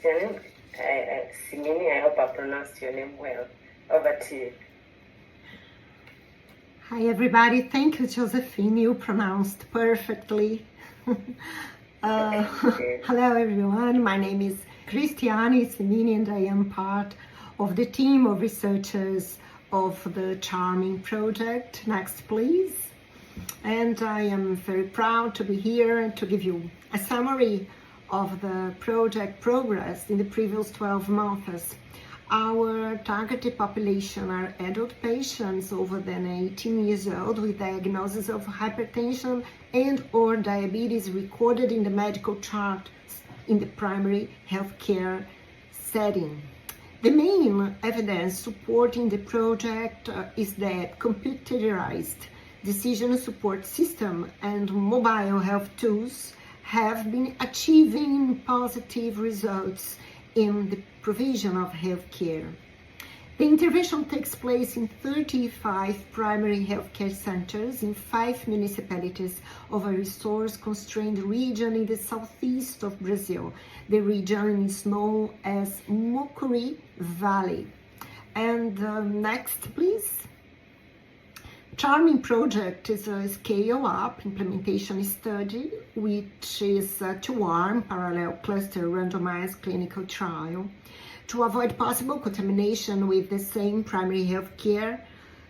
Christian. Simini, I hope I pronounced your name well. Over to you. Hi everybody, thank you Josephine, you pronounced perfectly. Hello everyone, my name is Cristiane Simini and I am part of the team of researchers of the Charming project. Next please. And I am very proud to be here to give you a summary of the project progress in the previous 12 months. Our targeted population are adult patients over than 18 years old with diagnosis of hypertension and or diabetes recorded in the medical chart in the primary healthcare setting. The main evidence supporting the project is that computerized decision support system and mobile health tools have been achieving positive results in the provision of healthcare. The intervention takes place in 35 primary healthcare centers in 5 municipalities of a resource-constrained region in the southeast of Brazil. The region is known as Mucuri Valley. And next, please. Charming project is a scale-up implementation study, which is a 2-arm parallel cluster randomized clinical trial to avoid possible contamination with the same primary health care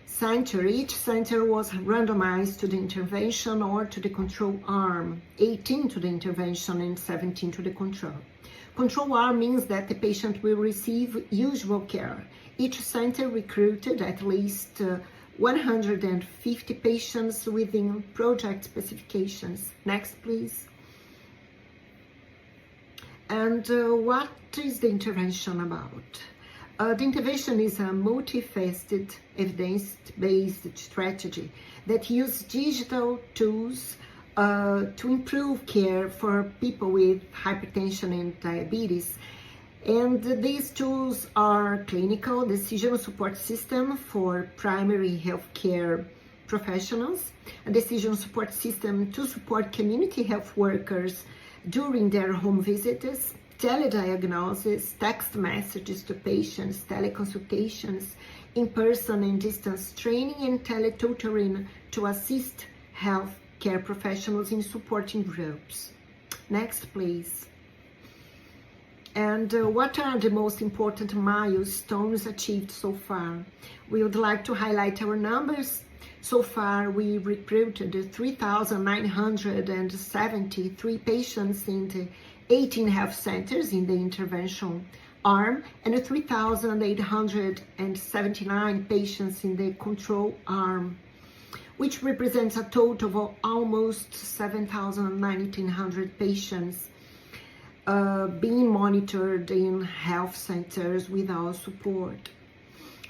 center. Each center was randomized to the intervention or to the control arm, 18 to the intervention and 17 to the control. Control arm means that the patient will receive usual care. Each center recruited at least 150 patients within project specifications. Next, please. And what is the intervention about? The intervention is a multifaceted, evidence-based strategy that uses digital tools to improve care for people with hypertension and diabetes. And these tools are clinical decision support system for primary healthcare professionals, a decision support system to support community health workers during their home visits, telediagnosis, text messages to patients, teleconsultations, in-person and distance training, and teletutoring to assist healthcare professionals in supporting groups. Next, please. And what are the most important milestones achieved so far? We would like to highlight our numbers. So far, we recruited 3,973 patients in the 18 health centers in the intervention arm and 3,879 patients in the control arm, which represents a total of almost 7,900 patients being monitored in health centers with our support.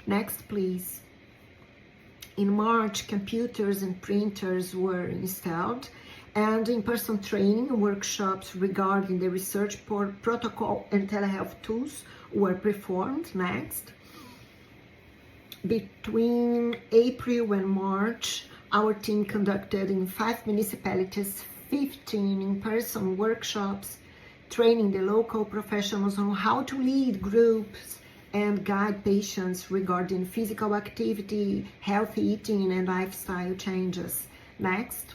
Next, please. In March, computers and printers were installed and in-person training workshops regarding the research protocol and telehealth tools were performed. Next. Between April and March, our team conducted in 5 municipalities 15 in-person workshops training the local professionals on how to lead groups and guide patients regarding physical activity, healthy eating, and lifestyle changes. Next.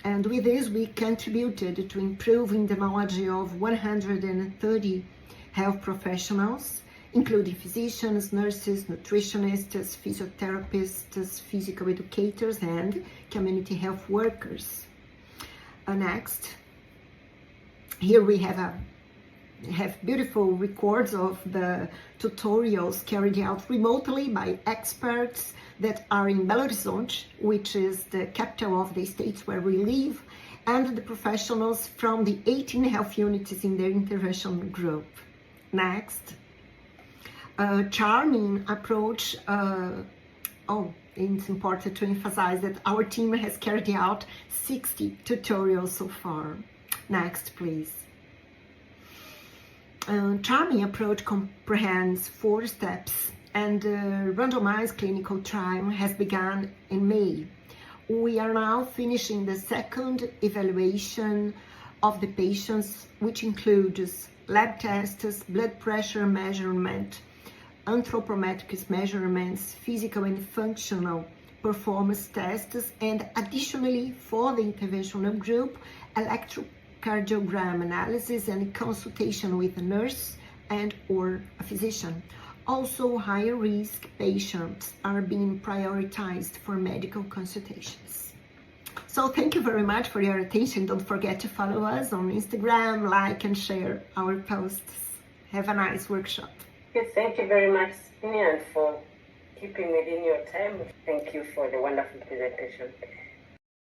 And with this, we contributed to improving the knowledge of 130 health professionals, including physicians, nurses, nutritionists, physiotherapists, physical educators, and community health workers. Next. Here we have beautiful records of the tutorials carried out remotely by experts that are in Belo Horizonte, which is the capital of the state where we live, and the professionals from the 18 health units in their intervention group. Next. Charming approach. It's important to emphasize that our team has carried out 60 tutorials so far. Next, please. Charming approach comprehends 4 steps, and the randomized clinical trial has begun in May. We are now finishing the second evaluation of the patients, which includes lab tests, blood pressure measurement, anthropometric measurements, physical and functional performance tests, and additionally for the interventional group, electrocardiogram analysis and consultation with a nurse and or a physician. Also, higher risk patients are being prioritized for medical consultations. So thank you very much for your attention. Don't forget to follow us on Instagram, like and share our posts. Have a nice workshop. Yes, thank you very much, Sinian, for keeping within your time. Thank you for the wonderful presentation.